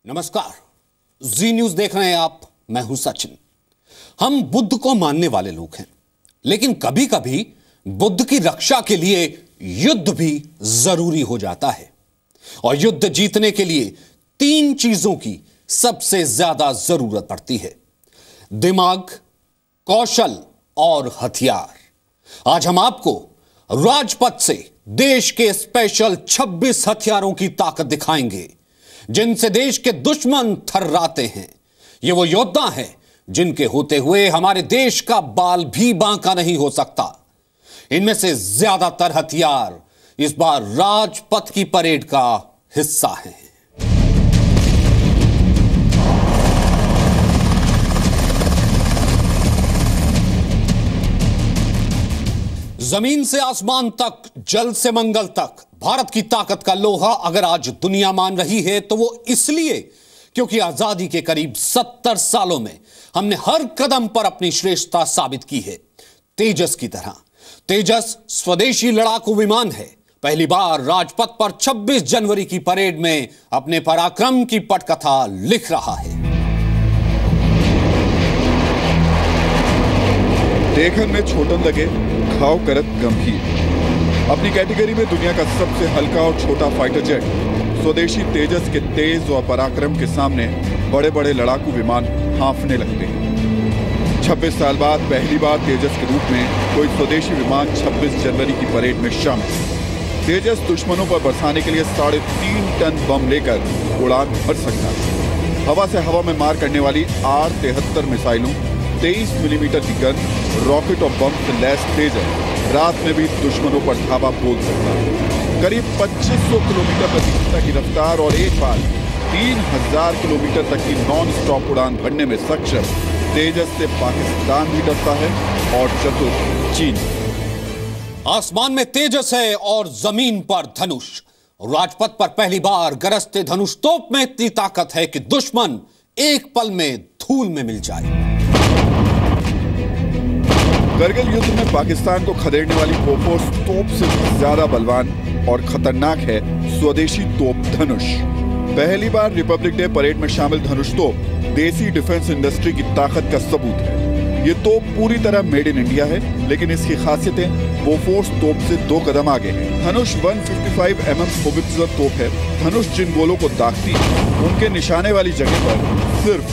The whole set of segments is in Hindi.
नमस्कार, जी न्यूज देख रहे हैं आप। मैं हूं सचिन। हम बुद्ध को मानने वाले लोग हैं, लेकिन कभी कभी बुद्ध की रक्षा के लिए युद्ध भी जरूरी हो जाता है। और युद्ध जीतने के लिए 3 चीजों की सबसे ज्यादा जरूरत पड़ती है: दिमाग, कौशल और हथियार। आज हम आपको राजपथ से देश के स्पेशल 26 हथियारों की ताकत दिखाएंगे जिनसे देश के दुश्मन थर्राते हैं। ये वो योद्धा हैं जिनके होते हुए हमारे देश का बाल भी बांका नहीं हो सकता। इनमें से ज्यादातर हथियार इस बार राजपथ की परेड का हिस्सा हैं। जमीन से आसमान तक, जल से मंगल तक भारत की ताकत का लोहा अगर आज दुनिया मान रही है तो वो इसलिए क्योंकि आजादी के करीब 70 सालों में हमने हर कदम पर अपनी श्रेष्ठता साबित की है। तेजस की तरह तेजस स्वदेशी लड़ाकू विमान है। पहली बार राजपथ पर 26 जनवरी की परेड में अपने पराक्रम की पटकथा लिख रहा है। देखन में छोटन लगे, घाव करत गंभीर। अपनी कैटेगरी में दुनिया का सबसे हल्का और छोटा फाइटर जेट स्वदेशी तेजस के तेज और पराक्रम के सामने बड़े बड़े लड़ाकू विमान हांफने लगते हैं। 26 साल बाद पहली बार तेजस के रूप में कोई स्वदेशी विमान 26 जनवरी की परेड में शामिल। तेजस दुश्मनों पर बरसाने के लिए 3.5 टन बम लेकर उड़ान भर सकता है। हवा से हवा में मार करने वाली R-73 मिसाइलों, 23 मिलीमीटर की गन, रॉकेट और बम से लैस तेजस रात में भी दुश्मनों पर धावा बोल सकता है। करीब 2500 किलोमीटर प्रति घंटा की रफ्तार और एक बार 3000 किलोमीटर तक की नॉन स्टॉप उड़ान भरने में सक्षम तेजस से पाकिस्तान भी डरता है और चतुर चीन। आसमान में तेजस है और जमीन पर धनुष। राजपथ पर पहली बार गरजते धनुष तोप में इतनी ताकत है कि दुश्मन एक पल में धूल में मिल जाए। करगिल युद्ध में पाकिस्तान को खदेड़ने वाली बोफोर्स तोप से ज्यादा बलवान और खतरनाक है स्वदेशी तोप धनुष। पहली बार रिपब्लिक डे परेड में शामिल धनुष तोप देसी डिफेंस इंडस्ट्री की ताकत का सबूत है। ये तोप पूरी तरह मेड इन इंडिया है, लेकिन इसकी खासियतें बोफोर्स तोप से 2 कदम आगे हैं। धनुष 155 mm होवित्जर तोप है। धनुष जिन गोलों को दागती है उनके निशाने वाली जगह पर सिर्फ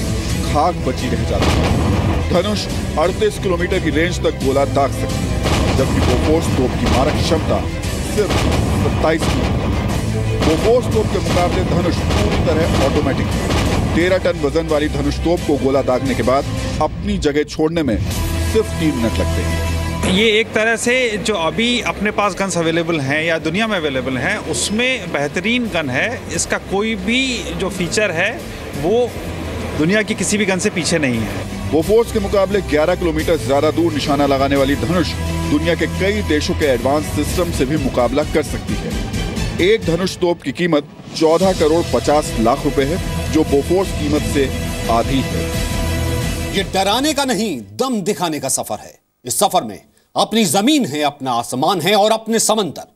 खाक बची रह जाती है। धनुष 38 किलोमीटर की रेंज तक गोला दाग सकती है, जबकि बोफोर्स तोप की मारक क्षमता सिर्फ 27 किलोमीटर। बोफोर्स तोप के मुकाबले धनुष पूरी तरह ऑटोमेटिक है। 13 टन वजन वाली धनुष तोप को गोला दागने के बाद अपनी जगह छोड़ने में सिर्फ 3 मिनट लगते हैं। ये एक तरह से जो अभी अपने पास गन्स अवेलेबल हैं या दुनिया में अवेलेबल हैं उसमें बेहतरीन गन है। इसका कोई भी जो फीचर है वो दुनिया की किसी भी गन से पीछे नहीं है। बोफोर्स के मुकाबले 11 किलोमीटर ज्यादा दूर निशाना लगाने वाली धनुष दुनिया के कई देशों के एडवांस सिस्टम से भी मुकाबला कर सकती है। एक धनुष तोप की कीमत 14 करोड़ 50 लाख रुपए है, जो बोफोर्स कीमत से आधी है। ये डराने का नहीं, दम दिखाने का सफर है। इस सफर में अपनी जमीन है, अपना आसमान है और अपने समंदर।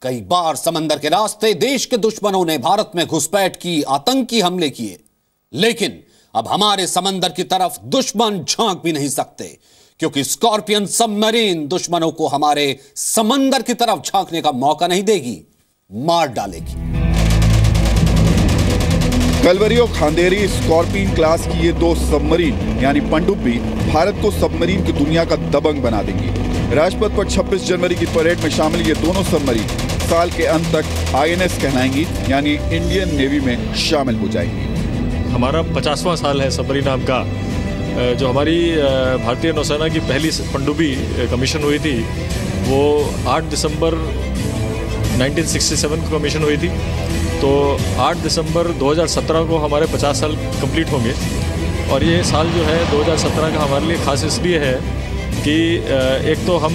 कई बार समंदर के रास्ते देश के दुश्मनों ने भारत में घुसपैठ की, आतंकी हमले किए, लेकिन अब हमारे समंदर की तरफ दुश्मन झांक भी नहीं सकते, क्योंकि स्कॉर्पियन सबमरीन दुश्मनों को हमारे समंदर की तरफ झांकने का मौका नहीं देगी, मार डालेगी। कलवरी और खांदेरी स्कॉर्पियन क्लास की ये 2 सबमरीन यानी पनडुब्बी भारत को सबमरीन की दुनिया का दबंग बना देंगी। राजपथ पर 26 जनवरी की परेड में शामिल ये दोनों सबमरीन साल के अंत तक INS कहलाएंगी, यानी इंडियन नेवी में शामिल हो जाएंगी। हमारा 50वां साल है सबमरीन नाम का। जो हमारी भारतीय नौसेना की पहली पनडुब्बी कमीशन हुई थी वो 8 दिसंबर 1967 को कमीशन हुई थी। तो 8 दिसंबर 2017 को हमारे 50 साल कंप्लीट होंगे। और ये साल जो है 2017 का हमारे लिए खास इसलिए है कि एक तो हम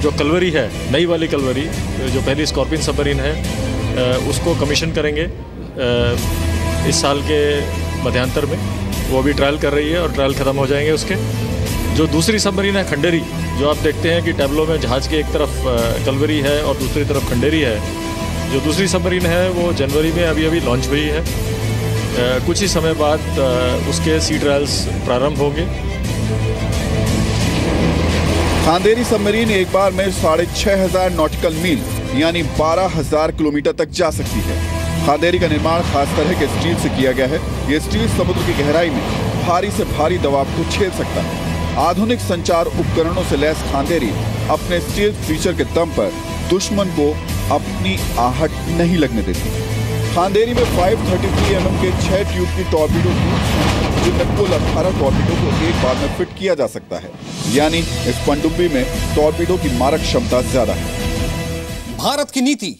जो कलवरी है, नई वाली कलवरी जो पहली स्कॉर्पियन सबमरीन है उसको कमीशन करेंगे इस साल के मध्यांतर में। वो अभी ट्रायल कर रही है और ट्रायल ख़त्म हो जाएंगे उसके। जो दूसरी सबमरीन है खंडेरी, जो आप देखते हैं कि टैब्लो में जहाज़ की एक तरफ कलवरी है और दूसरी तरफ खंडेरी है। जो दूसरी सबमरीन है वो जनवरी में अभी लॉन्च हुई है कुछ ही समय बाद उसके सी ट्रायल्स प्रारंभ होंगे। खांदेरी सबमरीन एक बार में 6,500 नॉटिकल मील यानी 12,000 किलोमीटर तक जा सकती है। खांदेरी का निर्माण खास तरह के स्टील से किया गया है। ये स्टील समुद्र की गहराई में भारी से भारी दबाव को झेल सकता है। आधुनिक संचार उपकरणों से लैस खांदेरी अपने स्टील फीचर के दम पर दुश्मन को अपनी आहट नहीं लगने देती। खांदेरी में 533 mm के 6 ट्यूब की टॉर्पीडो ट्यूब्स जिनमें कुल 18 टॉर्पीडो को एक बार में फिट किया जा सकता है, यानी इस पनडुब्बी में टॉर्पीडो की मारक क्षमता ज्यादा है। भारत की नीति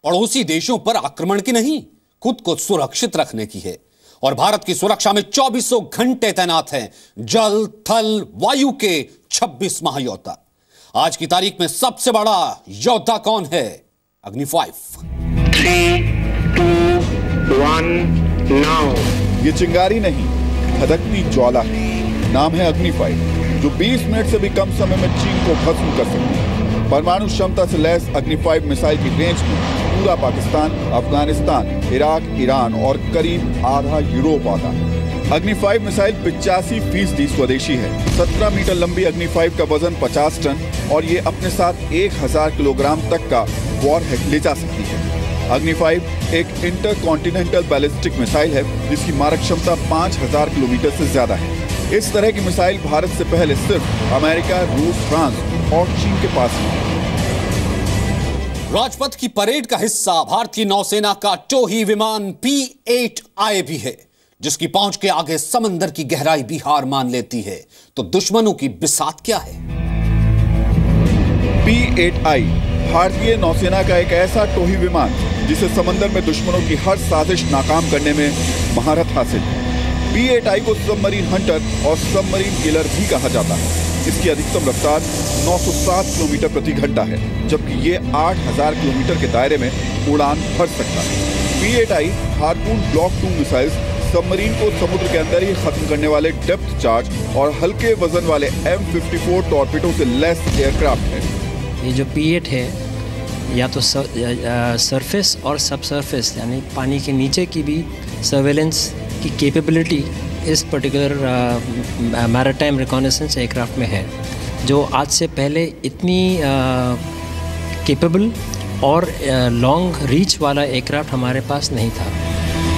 पड़ोसी देशों पर आक्रमण की नहीं, खुद को सुरक्षित रखने की है। और भारत की सुरक्षा में 24 घंटे तैनात हैं जल, थल, वायु के 26 महायोद्धा। आज की तारीख में सबसे बड़ा योद्धा कौन है? अग्नि 5। 3, 2, 1 नाउ। ये चिंगारी नहीं, धधकती ज्वाला है। नाम है अग्नि 5, जो 20 मिनट से भी कम समय में चीन को भस्म कर सकती है। परमाणु क्षमता से लैस अग्नि 5 मिसाइल की रेंज में पूरा पाकिस्तान, अफगानिस्तान, इराक, ईरान और करीब आधा यूरोप आता है। अग्नि 5 मिसाइल 85% स्वदेशी है। 17 मीटर लंबी अग्नि 5 का वजन 50 टन और ये अपने साथ 1000 किलोग्राम तक का वॉरहेड ले जा सकती है। अग्नि 5 एक इंटरकॉन्टिनेंटल बैलिस्टिक मिसाइल है जिसकी मारक क्षमता 5000 किलोमीटर से ज्यादा है। इस तरह की मिसाइल भारत से पहले सिर्फ अमेरिका, रूस, फ्रांस और चीन के पास है। राजपथ की परेड का हिस्सा भारतीय नौसेना का टोही विमान P-8I भी है, जिसकी पहुंच के आगे समंदर की गहराई भी हार मान लेती है। तो दुश्मनों की बिसात क्या है? P-8I भारतीय नौसेना का एक ऐसा टोही विमान जिसे समंदर में दुश्मनों की हर साजिश नाकाम करने में महारत हासिल है। P-8I को सबमरीन हंटर और सबमरीन किलर भी कहा जाता है। इसकी अधिकतम रफ्तार 907 किलोमीटर प्रति घंटा है, जबकि ये 8000 किलोमीटर के दायरे में उड़ान भर सकता है। P-8I harpoon block 2 missiles submarine को समुद्र के अंदर ही खत्म करने वाले डेप्थ चार्ज और हल्के वजन वाले M54 टॉर्पीडो से लैस एयरक्राफ्ट है। ये जो P-8 है या तो सरफेस और सब सरफेस यानी पानी के नीचे की भी सर्वेलेंस की कैपेबिलिटी इस पर्टिकुलर मैरीटाइम रिकॉनेसेंस एयरक्राफ्ट में है, जो आज से पहले इतनी कैपेबल और लॉन्ग रीच वाला एयरक्राफ्ट हमारे पास नहीं था।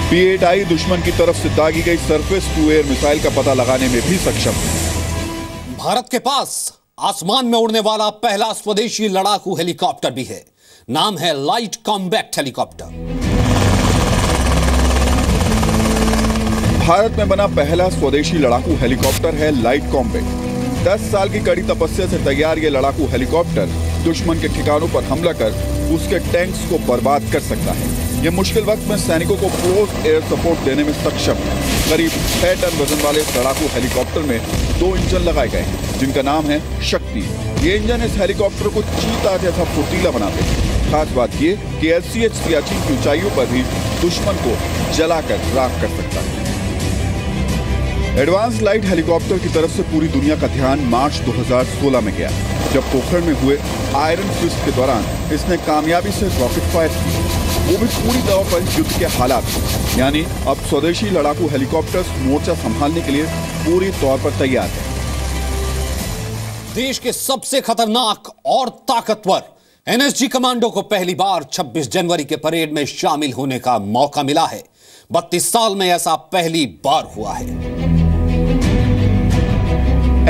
P-8I दुश्मन की तरफ से दागी गई सरफेस टू एयर मिसाइल का पता लगाने में भी सक्षम है। भारत के पास आसमान में उड़ने वाला पहला स्वदेशी लड़ाकू हेलीकॉप्टर भी है। नाम है लाइट कॉम्बैट हेलीकॉप्टर। भारत में बना पहला स्वदेशी लड़ाकू हेलीकॉप्टर है लाइट कॉम्बैट। 10 साल की कड़ी तपस्या से तैयार ये लड़ाकू हेलीकॉप्टर दुश्मन के ठिकानों पर हमला कर उसके टैंक्स को बर्बाद कर सकता है। ये मुश्किल वक्त में सैनिकों को क्लोज एयर सपोर्ट देने में सक्षम है। करीब 6 टन वजन वाले लड़ाकू हेलीकॉप्टर में 2 इंजन लगाए गए हैं, जिनका नाम है शक्ति। ये इंजन इस हेलीकॉप्टर को चीता जैसा फुर्तीला बनाते हैं। खास बात ये कि LCH सियाचिन की ऊंचाइयों पर भी दुश्मन को जलाकर राख कर सकता है। एडवांस लाइट हेलीकॉप्टर की तरफ से पूरी दुनिया का ध्यान मार्च 2016 में गया, जब पोखरण में हुए आयरन फिस्ट के दौरान इसने कामयाबी से रॉकेट फायर की, वो भी पूरी दवा पर युद्ध के हालात। यानी अब स्वदेशी लड़ाकू हेलीकॉप्टर्स मोर्चा संभालने के लिए पूरी तौर पर तैयार है। देश के सबसे खतरनाक और ताकतवर NSG कमांडो को पहली बार 26 जनवरी के परेड में शामिल होने का मौका मिला है। 32 साल में ऐसा पहली बार हुआ है।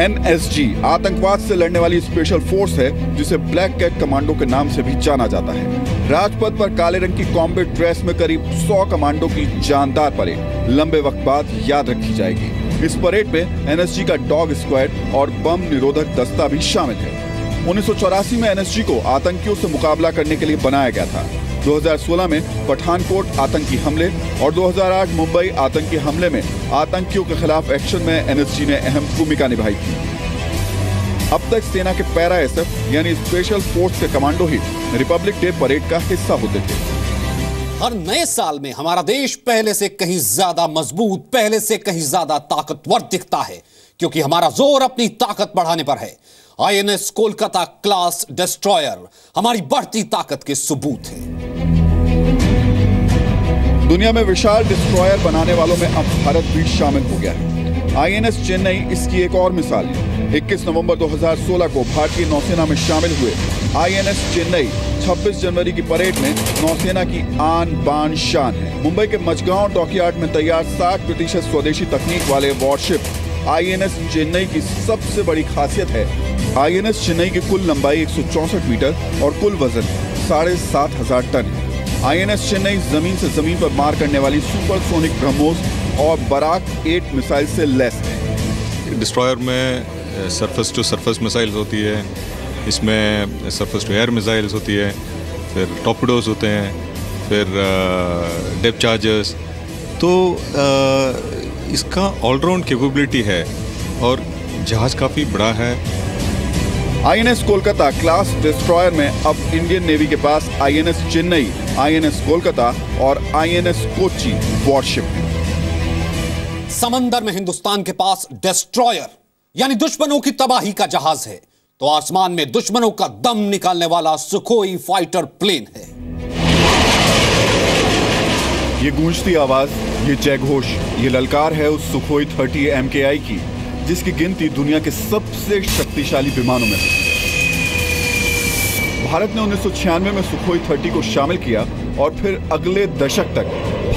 NSG आतंकवाद से लड़ने वाली स्पेशल फोर्स है, जिसे ब्लैक कैट कमांडो के नाम से भी जाना जाता है। राजपथ पर काले रंग की कॉम्बैट ड्रेस में करीब 100 कमांडो की जानदार परेड लंबे वक्त बाद याद रखी जाएगी। इस परेड में NSG का डॉग स्क्वाड और बम निरोधक दस्ता भी शामिल है। 1984 में NSG को आतंकियों से मुकाबला करने के लिए बनाया गया था। 2016 में पठानकोट आतंकी हमले और 2008 मुंबई आतंकी हमले में आतंकियों के खिलाफ एक्शन में NSG ने अहम भूमिका निभाई थी। अब तक सेना के पैरा SF यानी स्पेशल फोर्स के कमांडो ही रिपब्लिक डे परेड का हिस्सा होते थे। हर नए साल में हमारा देश पहले से कहीं ज्यादा मजबूत, पहले से कहीं ज्यादा ताकतवर दिखता है, क्योंकि हमारा जोर अपनी ताकत बढ़ाने पर है। INS कोलकाता क्लास डिस्ट्रॉयर हमारी बढ़ती ताकत के सबूत है। दुनिया में विशाल डिस्ट्रॉयर बनाने वालों में अब भारत भी शामिल हो गया है। आईएनएस चेन्नई इसकी एक और मिसाल है। 21 नवंबर 2016 को भारतीय नौसेना में शामिल हुए आईएनएस चेन्नई 26 जनवरी की परेड में नौसेना की आन बान शान है। मुंबई के मचगांव डॉकयार्ड में तैयार 60% स्वदेशी तकनीक वाले वॉरशिप आईएनएस चेन्नई की सबसे बड़ी खासियत है। आईएनएस चेन्नई की कुल लंबाई 164 मीटर और कुल वजन 7,500 टन है। आईएनएस चेन्नई जमीन से जमीन पर मार करने वाली सुपरसोनिक ब्रह्मोस और बराक 8 मिसाइल से लैस है। डिस्ट्रॉयर में सरफेस टू सरफेस मिसाइल्स होती है, इसमें सरफेस टू एयर मिसाइल्स होती है, फिर टॉर्पेडोज होते हैं, फिर डेप्थ चार्जर्स। तो इसका ऑलराउंड कैपेबिलिटी है और जहाज़ काफ़ी बड़ा है। आईएनएस कोलकाता क्लास डिस्ट्रॉयर में अब इंडियन नेवी के पास आईएनएस चेन्नई, आईएनएस कोलकाता और आईएनएस कोच्चि वॉरशिप है। समंदर में हिंदुस्तान के पास डिस्ट्रॉयर यानी दुश्मनों की तबाही का जहाज है, तो आसमान में दुश्मनों का दम निकालने वाला सुखोई फाइटर प्लेन है। ये गूंजती आवाज, ये जयघोष, ये ललकार है उस सुखोई 30 MKI की, जिसकी गिनती दुनिया के सबसे शक्तिशाली विमानों में है। भारत ने 1996 में सुखोई 30 को शामिल किया और फिर अगले दशक तक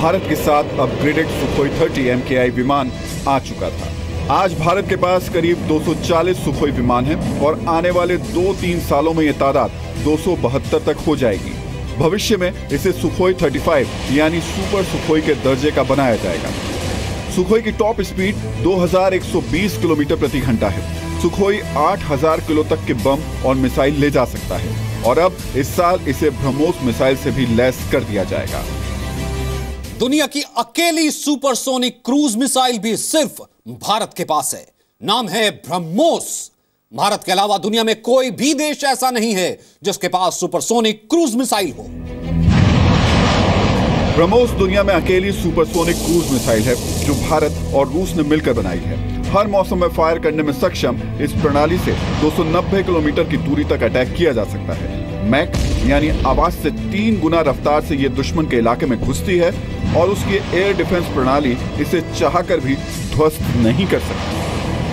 भारत के साथ अपग्रेडेड सुखोई 30 MKI विमान आ चुका था। आज भारत के पास करीब 240 सुखोई विमान हैं और आने वाले 2-3 सालों में यह तादाद 272 तक हो जाएगी। भविष्य में इसे सुखोई 35 यानी सुपर सुखोई के दर्जे का बनाया जाएगा। सुखोई की टॉप स्पीड 2120 किलोमीटर प्रति घंटा है। सुखोई 8000 किलो तक के बम और मिसाइल ले जा सकता है और अब इस साल इसे ब्रह्मोस मिसाइल से भी लैस कर दिया जाएगा। दुनिया की अकेली सुपरसोनिक क्रूज मिसाइल भी सिर्फ भारत के पास है। नाम है ब्रह्मोस। भारत के अलावा दुनिया में कोई भी देश ऐसा नहीं है जिसके पास सुपरसोनिक क्रूज मिसाइल हो। ब्रह्मोस दुनिया में अकेली सुपरसोनिक क्रूज मिसाइल है जो भारत और रूस ने मिलकर बनाई है। हर मौसम में फायर करने में सक्षम इस प्रणाली से 290 किलोमीटर की दूरी तक अटैक किया जा सकता है। मैक यानी आवाज से 3 गुना रफ्तार से ये दुश्मन के इलाके में घुसती है और उसकी एयर डिफेंस प्रणाली इसे चाहकर भी ध्वस्त नहीं कर सकती।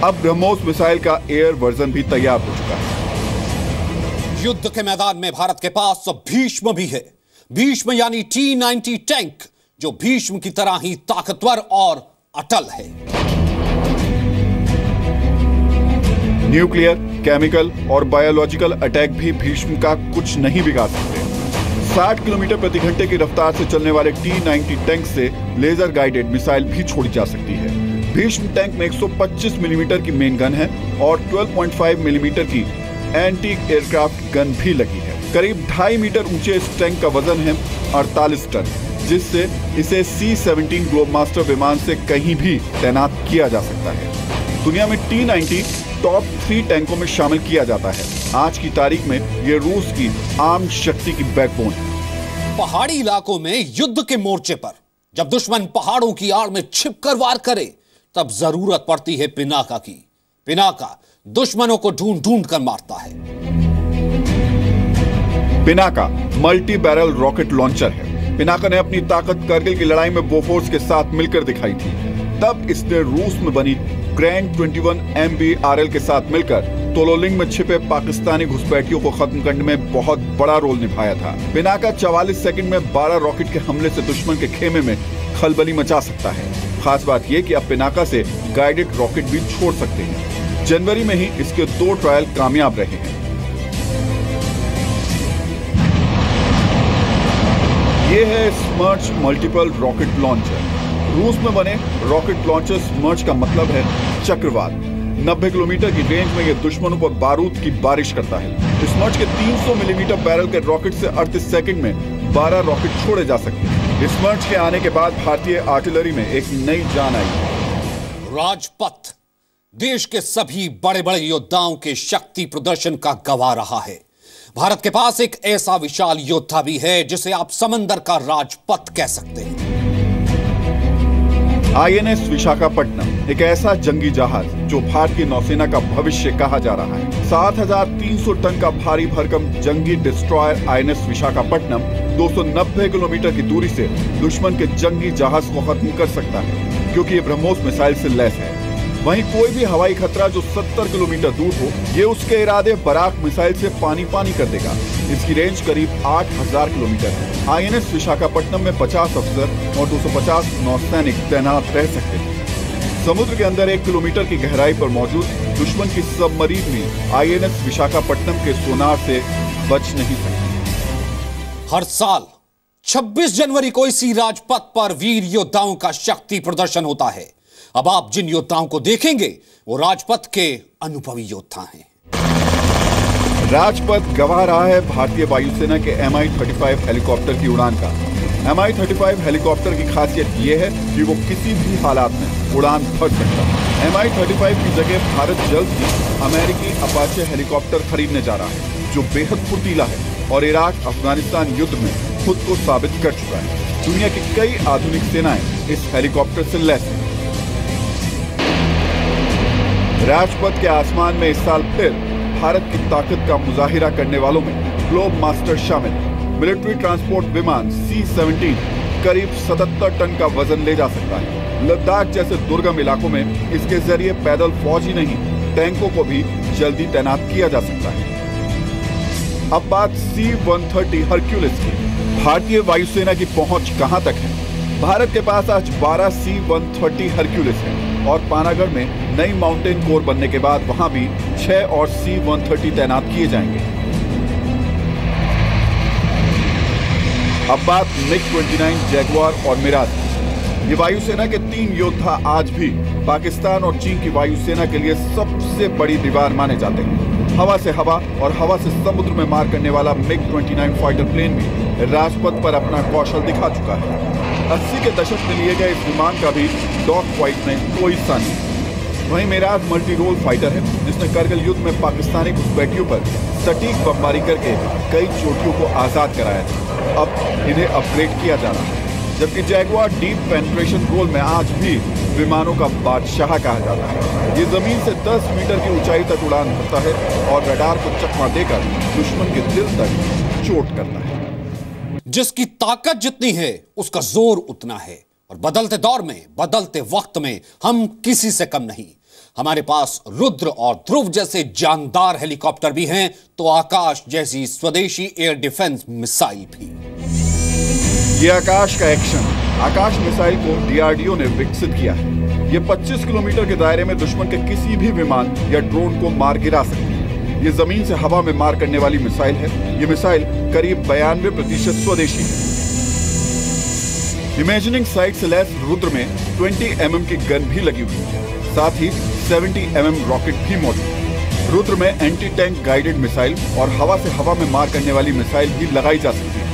अब ब्रह्मोस मिसाइल का एयर वर्जन भी तैयार हो चुका है। युद्ध के मैदान में भारत के पास भीष्म भी है। भीष्म यानी T-90 टैंक, जो भीष्म की तरह ही ताकतवर और अटल है। न्यूक्लियर, केमिकल और बायोलॉजिकल अटैक भी भीष्म का कुछ नहीं बिगाड़ सकते। 60 किलोमीटर प्रति घंटे की रफ्तार से चलने वाले T-90 टैंक से लेजर गाइडेड मिसाइल भी छोड़ी जा सकती है। भीष्म टैंक में 125 मिलीमीटर की मेन गन है और 12.5 मिलीमीटर की एंटी एयरक्राफ्ट गन भी लगी है। करीब 2.5 मीटर ऊंचे इस टैंक का वजन है 48 टन, जिससे इसे C-17 ग्लोबमास्टर विमान से कहीं भी तैनात किया जा सकता है। दुनिया में T-90 टॉप 3 टैंकों में शामिल किया जाता है। आज की तारीख में यह रूस की आर्म शक्ति की बैकबोन है। पहाड़ी इलाकों में युद्ध के मोर्चे पर जब दुश्मन पहाड़ों की आड़ में छिपकर वार करे, तब जरूरत पड़ती है पिनाका की। पिनाका दुश्मनों को ढूंढ ढूंढ कर मारता है। Pinaka multi barrel rocket launcher है। पिनाका ने अपनी ताकत करगिल की लड़ाई में बोफोर्स के साथ मिलकर दिखाई थी। तब इसने रूस में बनी ग्रैंड 21 MBRL के साथ मिलकर तोलोलिंग में छिपे पाकिस्तानी घुसपैठियों को खत्म करने में बहुत बड़ा रोल निभाया था। पिनाका 44 सेकंड में 12 रॉकेट के हमले से दुश्मन के खेमे में खलबली मचा सकता है। खास बात यह कि अब पिनाका से गाइडेड रॉकेट भी छोड़ सकते हैं। जनवरी में ही इसके 2 ट्रायल कामयाब रहे हैं। ये है स्मर्च मल्टीपल रॉकेट लॉन्चर। रूस में बने रॉकेट लॉन्चर स्मर्च का मतलब है चक्रवात। 90 किलोमीटर की रेंज में यह दुश्मनों पर बारूद की बारिश करता है। स्मर्च के 300 मिलीमीटर बैरल के रॉकेट से 38 सेकंड में 12 रॉकेट छोड़े जा सकते हैं। स्मर्च के आने के बाद भारतीय आर्टिलरी में एक नई जान आई है। राजपथ देश के सभी बड़े बड़े योद्धाओं के शक्ति प्रदर्शन का गवाह रहा है। भारत के पास एक ऐसा विशाल योद्धा भी है जिसे आप समंदर का राजपथ कह सकते हैं। INS विशाखापट्टनम एक ऐसा जंगी जहाज जो भारतीय नौसेना का भविष्य कहा जा रहा है। 7300 टन का भारी भरकम जंगी डिस्ट्रॉयर INS विशाखापट्टनम 290 किलोमीटर की दूरी से दुश्मन के जंगी जहाज को खत्म कर सकता है, क्योंकि ये ब्रह्मोस मिसाइल से लैस है। वहीं कोई भी हवाई खतरा जो 70 किलोमीटर दूर हो, ये उसके इरादे बराक मिसाइल से पानी पानी कर देगा। इसकी रेंज करीब 8000 किलोमीटर है। INS विशाखापट्टनम में 50 अफसर और 250 नौसैनिक तैनात रह सकते हैं। समुद्र के अंदर 1 किलोमीटर की गहराई पर मौजूद दुश्मन की सबमरीन भी INS विशाखापट्टनम के सोनार से बच नहीं सकती। हर साल 26 जनवरी को इसी राजपथ पर वीर योद्धाओं का शक्ति प्रदर्शन होता है। अब आप जिन योद्धाओं को देखेंगे वो राजपथ के अनुभवी योद्धा हैं। राजपथ गवाह रहा है भारतीय वायुसेना के Mi-35 हेलीकॉप्टर की उड़ान का। Mi-35 हेलीकॉप्टर की खासियत ये है कि वो किसी भी हालात में उड़ान भर सकता है। Mi-35 की जगह भारत जल्द ही अमेरिकी अपाचे हेलीकॉप्टर खरीदने जा रहा है, जो बेहद फुर्तीला है और इराक अफगानिस्तान युद्ध में खुद को साबित कर चुका है। दुनिया की कई आधुनिक सेनाएं इस हेलीकॉप्टर से लैस हैं। राजपथ के आसमान में इस साल फिर भारत की ताकत का मुजाहिरा करने वालों में ग्लोब मास्टर शामिल। मिलिट्री ट्रांसपोर्ट विमान C-17 करीब 77 टन का वजन ले जा सकता है। लद्दाख जैसे दुर्गम इलाकों में इसके जरिए पैदल फौज ही नहीं, टैंकों को भी जल्दी तैनात किया जा सकता है। अब बात C-130 हरक्यूलिस की। भारतीय वायुसेना की पहुंच कहां तक है? भारत के पास आज 12 C-130 हरक्यूलिस है और पानागढ़ में नई माउंटेन कोर बनने के बाद वहां भी 6 और C-130 तैनात किए जाएंगे। अब बात MiG-29 जैगुआर और मिराज। ये वायुसेना के 3 योद्धा आज भी पाकिस्तान और चीन की वायुसेना के लिए सबसे बड़ी दीवार माने जाते हैं। हवा से हवा और हवा से समुद्र में मार करने वाला MiG-29 फाइटर प्लेन भी राजपथ पर अपना कौशल दिखा चुका है। 80 के दशक में लिए गए इस विमान का भी डॉग फाइट में कोई हिस्सा नहीं। वहीं मिराज मल्टी रोल फाइटर है, जिसने करगिल युद्ध में पाकिस्तानी घुसपैठियों पर सटीक बमबारी करके कई चोटियों को आजाद कराया था। अब इन्हें अपग्रेड किया जा रहा है। जबकि जैगुआर डीप पेनिट्रेशन रोल में आज भी विमानों का बादशाह कहा जाता है। ये जमीन से 10 मीटर की ऊंचाई तक उड़ान भरता है और रडार को चकमा देकर दुश्मन के दिल तक चोट करता है। जिसकी ताकत जितनी है उसका जोर उतना है, और बदलते दौर में, बदलते वक्त में हम किसी से कम नहीं। हमारे पास रुद्र और ध्रुव जैसे जानदार हेलीकॉप्टर भी हैं, तो आकाश जैसी स्वदेशी एयर डिफेंस मिसाइल भी। ये आकाश का एक्शन, आकाश मिसाइल को DRDO ने विकसित किया है। ये 25 किलोमीटर के दायरे में दुश्मन के किसी भी विमान या ड्रोन को मार गिरा सकती है। ये जमीन से हवा में मार करने वाली मिसाइल है। ये मिसाइल करीब 92% स्वदेशी है। इमेजिनिंग साइट से लैस रुद्र में 20 mm की गन भी लगी हुई है। साथ ही 70 mm रॉकेट भी मौजूद है। रुद्र में एंटी टैंक गाइडेड मिसाइल और हवा से हवा में मार करने वाली मिसाइल भी लगाई जा सकती है।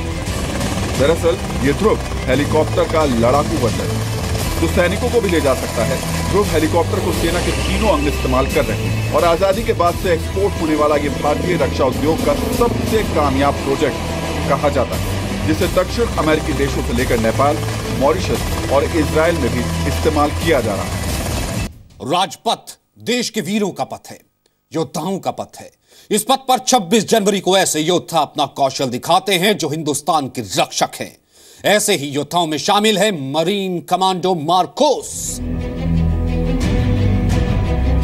दरअसल ये ध्रुव हेलीकॉप्टर का लड़ाकू वर्जन है, जो सैनिकों को भी ले जा सकता है। ध्रुव हेलीकॉप्टर को सेना के तीनों अंग इस्तेमाल कर रहे हैं और आजादी के बाद से एक्सपोर्ट होने वाला ये भारतीय रक्षा उद्योग का सबसे कामयाब प्रोजेक्ट कहा जाता है, जिसे दक्षिण अमेरिकी देशों से लेकर नेपाल, मॉरिशस और इजराइल में भी इस्तेमाल किया जा रहा है। राजपथ देश के वीरों का पथ है, योद्धाओं का पथ है। इस पथ पर 26 जनवरी को ऐसे योद्धा अपना कौशल दिखाते हैं जो हिंदुस्तान के रक्षक हैं। ऐसे ही योद्धाओं में शामिल है मरीन कमांडो मार्कोस।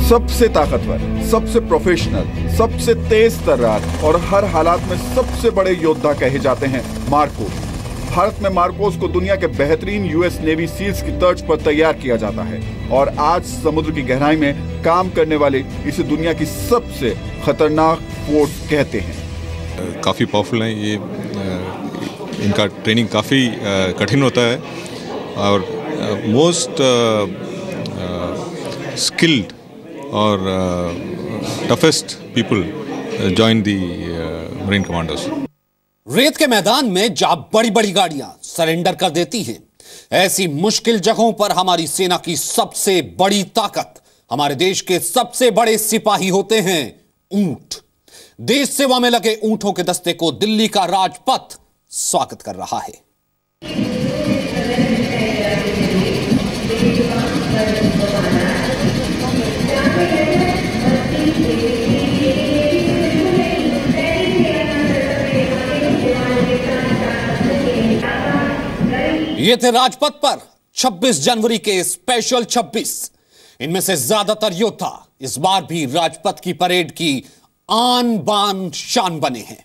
सबसे ताकतवर, सबसे प्रोफेशनल, सबसे तेज तर्रार और हर हालात में सबसे बड़े योद्धा कहे जाते हैं मार्कोस। भारत में मार्कोस को दुनिया के बेहतरीन US नेवी सील्स की तर्ज पर तैयार किया जाता है और आज समुद्र की गहराई में काम करने वाले इसे दुनिया की सबसे खतरनाक फोर्स कहते हैं। काफ़ी पावरफुल है ये, इनका ट्रेनिंग काफ़ी कठिन होता है और मोस्ट स्किल्ड और टफेस्ट पीपल जॉइन दी मरीन कमांडोज। रेत के मैदान में जहां बड़ी बड़ी गाड़ियां सरेंडर कर देती हैं, ऐसी मुश्किल जगहों पर हमारी सेना की सबसे बड़ी ताकत, हमारे देश के सबसे बड़े सिपाही होते हैं ऊंट। देश सेवा में लगे ऊंटों के दस्ते को दिल्ली का राजपथ स्वागत कर रहा है। ये थे राजपथ पर 26 जनवरी के स्पेशल 26। इनमें से ज्यादातर योद्धा इस बार भी राजपथ की परेड की आन बान शान बने हैं।